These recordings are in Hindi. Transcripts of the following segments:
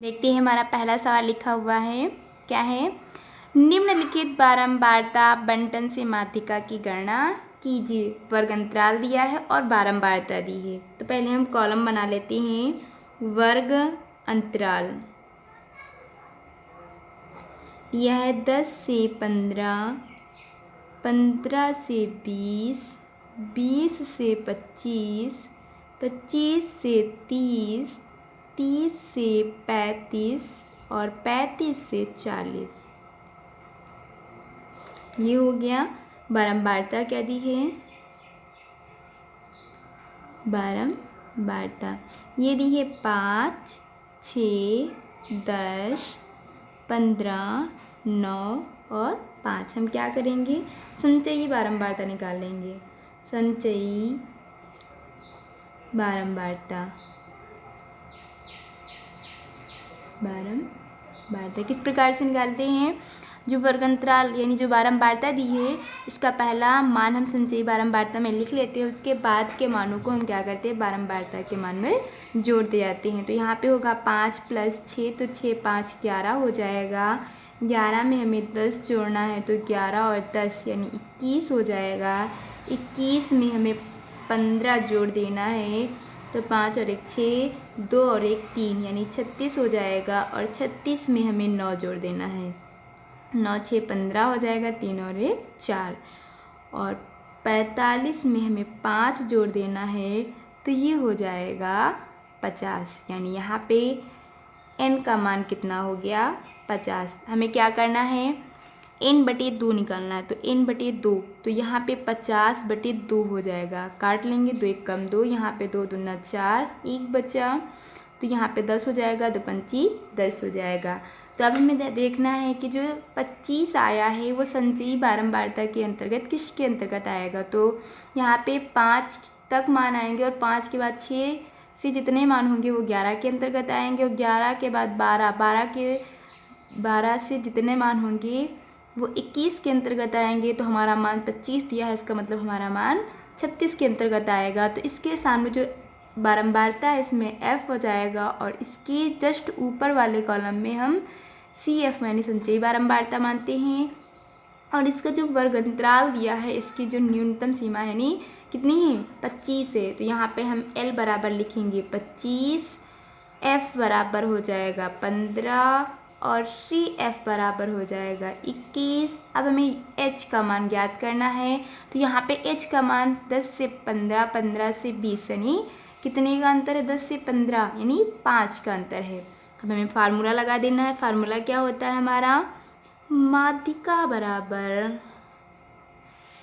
देखते हैं हमारा पहला सवाल लिखा हुआ है। क्या है? निम्नलिखित बारंबारता बंटन से माध्यिका की गणना कीजिए। वर्ग अंतराल दिया है और बारंबारता दी है। तो पहले हम कॉलम बना लेते हैं। वर्ग अंतराल दिया है 10 से 15, 15 से 20, 20 से 25, 25 से 30, 30 से 35 और 35 से 40। ये हो गया। बारंबारता क्या दी है? बारंबारता ये दी है 5, 6, 10, 15, 9 और 5। हम क्या करेंगे? संचयी बारंबारता निकाल लेंगे। संचयी बारंबारता किस प्रकार से निकालते हैं? जो वर्ग अंतराल यानी जो बारंबारता दी है, इसका पहला मान हम संचयी बारंबारता में लिख लेते हैं। उसके बाद के मानों को हम क्या करते हैं? बारंबारता के मान में जोड़ते जाते हैं। तो यहाँ पे होगा 5 + 6, तो 6 × 5 = 11 हो जाएगा। 11 में हमें 10 जोड़ना है, तो 11 और 10 यानी 21 हो जाएगा। 21 में हमें 15 जोड़ देना है, तो 5 और 1 6, 2 और 1 3 यानी 36 हो जाएगा। और 36 में हमें 9 जोड़ देना है, 9 6 15 हो जाएगा, 3 और 1 4। और 45 में हमें 5 जोड़ देना है, तो ये हो जाएगा 50। यानी यहाँ पे n का मान कितना हो गया? 50। हमें क्या करना है? n/2 निकालना है। तो n/2, तो यहाँ पे 50/2 हो जाएगा। काट लेंगे, 2 1 कम 2, यहाँ पे 2 दूना 4, 1 बचा। तो यहाँ पे 10 हो जाएगा, 2 पंची 10 हो जाएगा। तो अब हमें देखना है कि जो 25 आया है वो संचयी बारंबारता के अंतर्गत किसके अंतर्गत आएगा। तो यहाँ पे 5 तक मान आएंगे और 5 के बाद 6 से जितने मान होंगे वो 11 के अंतर्गत आएंगे। और 11 के बाद 12 से जितने मान होंगे वो 21 के अंतर्गत आएंगे। तो हमारा मान 25 दिया है, इसका मतलब हमारा मान 36 के अंतर्गत आएगा। तो इसके सामने जो बारंबारता है इसमें f हो जाएगा, और इसके जस्ट ऊपर वाले कॉलम में हम CF यानी संचयी बारंबारता मानते हैं। और इसका जो वर्ग अंतराल दिया है, इसकी जो न्यूनतम सीमा है यानी कितनी है? 25 है। तो यहाँ पे हम L बराबर लिखेंगे 25, F बराबर हो जाएगा 15 और CF बराबर हो जाएगा 21। अब हमें H का मान ज्ञात करना है। तो यहाँ पे H का मान 10 से 15, 15 से 20 यानी कितने का अंतर है? 10 से 15 यानी 5 का अंतर है। अब हमें फार्मूला लगा देना है। फार्मूला क्या होता है हमारा? माध्यिका बराबर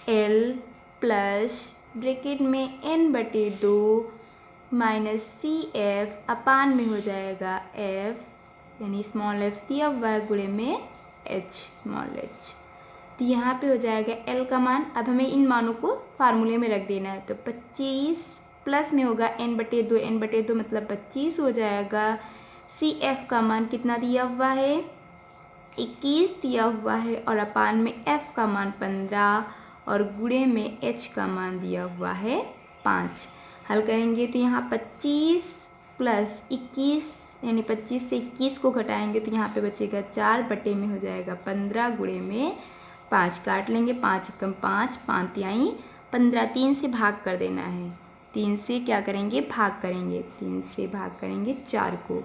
L प्लस ब्रैकेट में n/2 माइनस CF अपान में हो जाएगा F यानी स्मॉल f दिया हुआ है गुणे में h स्मॉल h। तो यहाँ पे हो जाएगा L का मान। अब हमें इन मानों को फार्मूले में रख देना है। तो 25 प्लस में होगा n/2, n/2 मतलब 25 हो जाएगा। CF का मान कितना दिया हुआ है? 21 दिया हुआ है। और अपान में F का मान 15 और गुणे में H का मान दिया हुआ है 5। हल करेंगे तो यहाँ 25 + 21 यानी 25 से 21 को घटाएंगे तो यहाँ पे बचेगा 4 में हो जाएगा 15 गुणे में 5। काट लेंगे, 5 × 5, 5 यानी 15। 3 से भाग कर देना है। 3 से क्या करेंगे? भाग करेंगे। 3 से भाग करेंगे 4 को,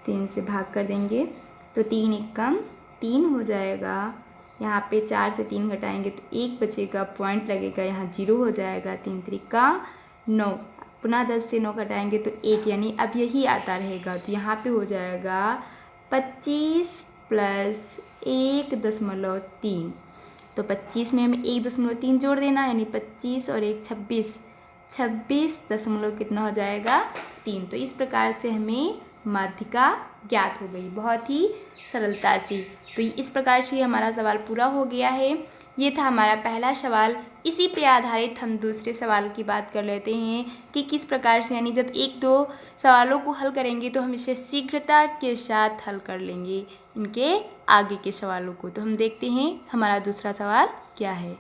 3 से भाग कर देंगे तो 3 × 1 = 3 हो जाएगा। यहाँ पे 4 से 3 घटाएंगे तो 1 बचेगा, पॉइंट लगेगा, यहाँ 0 हो जाएगा। 3 × 3 = 9। पुनः 10 से 9 घटाएंगे तो 1 यानी अब यही आता रहेगा। तो यहाँ पे हो जाएगा 25 + 1.3। तो 25 में हमें 1.3 जोड़ देना यानी 25 और 1 26, 26 दशमलव कितना हो जाएगा? 3। तो इस प्रकार से हमें माध्यिका ज्ञात हो गई, बहुत ही सरलता से। तो इस प्रकार से हमारा सवाल पूरा हो गया है। ये था हमारा पहला सवाल। इसी पे आधारित हम दूसरे सवाल की बात कर लेते हैं कि किस प्रकार से, यानी जब 1-2 सवालों को हल करेंगे तो हम इसे शीघ्रता के साथ हल कर लेंगे इनके आगे के सवालों को। तो हम देखते हैं हमारा दूसरा सवाल क्या है।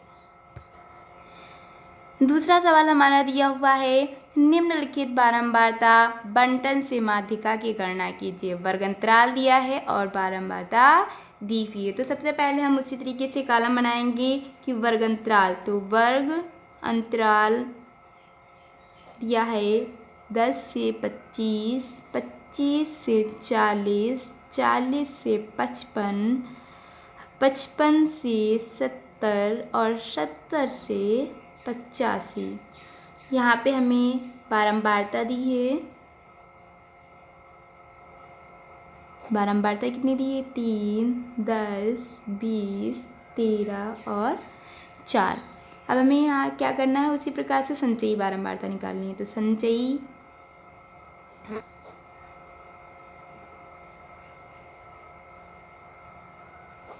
दूसरा सवाल हमारा दिया हुआ है निम्नलिखित बारंबारता बंटन से माध्यिका की गणना कीजिए। वर्ग अंतराल दिया है और बारंबारता दी हुई है। तो सबसे पहले हम उसी तरीके से कॉलम बनाएंगे कि वर्ग अंतराल, तो वर्ग अंतराल दिया है 10 से 25, 25 से 40, 40 से 55, 55 से 70 और 70 से 85। यहाँ पे हमें बारंबारता दी है। बारंबारता कितनी दी है? 3, 10, 20, 13 और 4। अब हमें यहाँ क्या करना है? उसी प्रकार से संचयी बारंबारता निकालनी है। तो संचयी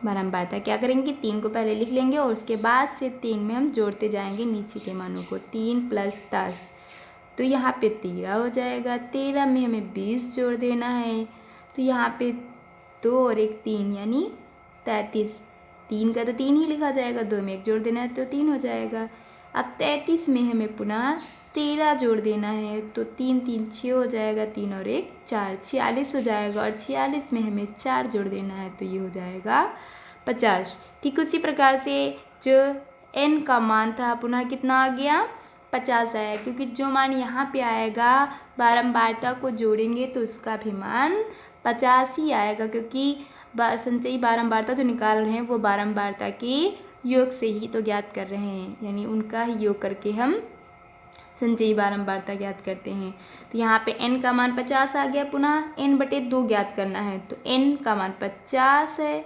बारंबारता क्या करेंगे? 3 को पहले लिख लेंगे और उसके बाद से 3 में हम जोड़ते जाएंगे नीचे के मानों को। 3 + 10, तो यहाँ पे 13 हो जाएगा। 13 में हमें 20 जोड़ देना है, तो यहाँ पे 2 और 1 3 यानी 33। 3 का तो 3 ही लिखा जाएगा, 2 में 1 जोड़ देना है तो 3 हो जाएगा। अब 33 में हमें पुनः 13 जोड़ देना है, तो 3 3 6 हो जाएगा, 3 और 1 4, 46 हो जाएगा। और 46 में हमें 4 जोड़ देना है, तो ये हो जाएगा 50। ठीक उसी प्रकार से जो n का मान था पुनः कितना आ गया? 50 आया, क्योंकि जो मान यहाँ पे आएगा बारंबारता को जोड़ेंगे तो उसका भी मान 50 ही आएगा, क्योंकि संचयी बारंबारता जो निकाल रहे हैं वो बारंबारता के योग से ही तो ज्ञात कर रहे हैं, यानी उनका ही योग करके हम संचयी बारंबारता ज्ञात करते हैं। तो यहाँ पे n का मान 50 आ गया, पुनः n/2 ज्ञात करना है, तो n का मान 50 है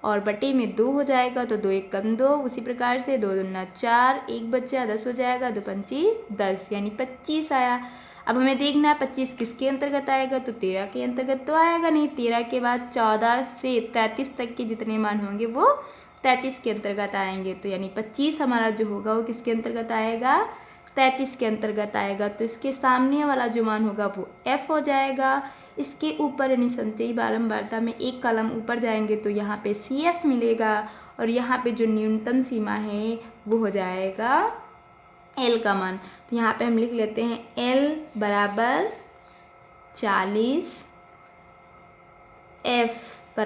और बटे में 2 हो जाएगा, तो 2 1 कम 2, उसी प्रकार से 2 दूना 4, 1 बचा 10 हो जाएगा, 2 पंची 10 यानी 25 आया। अब हमें देखना है 25 किसके अंतर्गत आएगा? तो 13 के अंतर्गत तो आएगा नहीं। 13 के बाद 14 से 33 तक के जितने मान होंगे वो 33 के अंतर्गत आएंगे, तो यानी 25 हमारा जो होगा वो किसके अंतर्गत आएगा? 33 के अंतर्गत आएगा। तो इसके सामने वाला जो मान होगा वो f हो जाएगा। इसके ऊपर यानी संचयी बारंबारता में एक कॉलम ऊपर जाएंगे तो यहाँ पे CF मिलेगा, और यहाँ पे जो न्यूनतम सीमा है वो हो जाएगा L का मान। तो यहाँ पे हम लिख लेते हैं L = 40, F =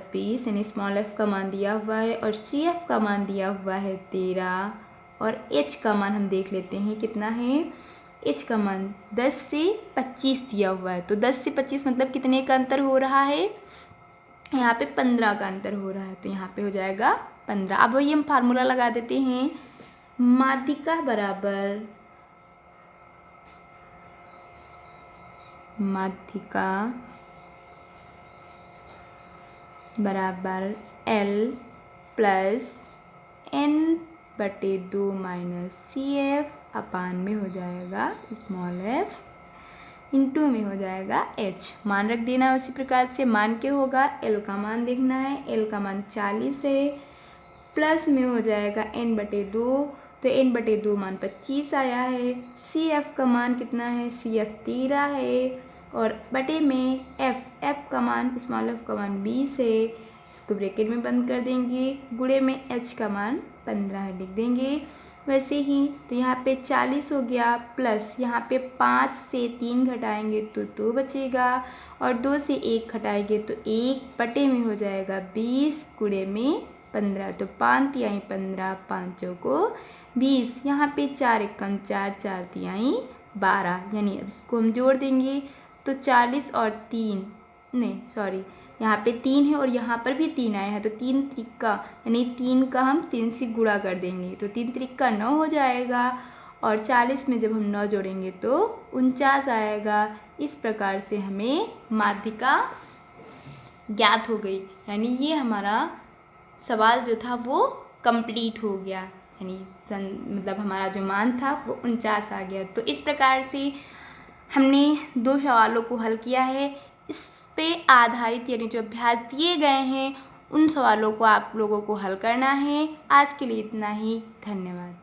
20 यानी स्मॉल f का मान दिया हुआ है, और CF का मान दिया हुआ है 13, और H का मान हम देख लेते हैं कितना है। H का मान 10 से 25 दिया हुआ है, तो 10 से 25 मतलब कितने का अंतर हो रहा है? यहाँ पे 15 का अंतर हो रहा है, तो यहाँ पे हो जाएगा 15। अब वही हम फार्मूला लगा देते हैं, माध्यिका बराबर L + n/2 - CF अपान में हो जाएगा स्मॉल f, इंटू में हो जाएगा h। मान रख देना है उसी प्रकार से। मान क्या होगा? L का मान देखना है। L का मान 40 है, प्लस में हो जाएगा n/2, तो n/2 मान 25 आया है। CF का मान कितना है? CF 13 है, और बटे में f का मान स्मॉल f का मान 20 है, इसको ब्रैकेट में बंद कर देंगे, गुणे में h का मान 15 है, लिख देंगे। वैसे ही तो यहाँ पे 40 हो गया, प्लस यहाँ पे 5 से 3 घटाएंगे तो 2 बचेगा, और 2 से 1 घटाएंगे तो 1, बटे में हो जाएगा 20, गुणे में 15, तो 5 तिहाई 15, 5 को 20, यहाँ पे 4 एकम 4, 4 तिहाई 12, यानी अब इसको हम जोड़ देंगे तो 40 और 3, नहीं सॉरी, यहाँ पे 3 है और यहाँ पर भी 3 आया है, तो 3 त्रिका यानी 3 का हम 3 से गुणा कर देंगे, तो 3 त्रिका 9 हो जाएगा, और 40 में जब हम 9 जोड़ेंगे तो 49 आएगा। इस प्रकार से हमें माध्यिका ज्ञात हो गई, यानी ये हमारा सवाल जो था वो कंप्लीट हो गया, यानी मतलब हमारा जो मान था वो 49 आ गया। तो इस प्रकार से हमने 2 सवालों को हल किया है। इस पे आधारित यानी जो अभ्यास दिए गए हैं उन सवालों को आप लोगों को हल करना है। आज के लिए इतना ही, धन्यवाद।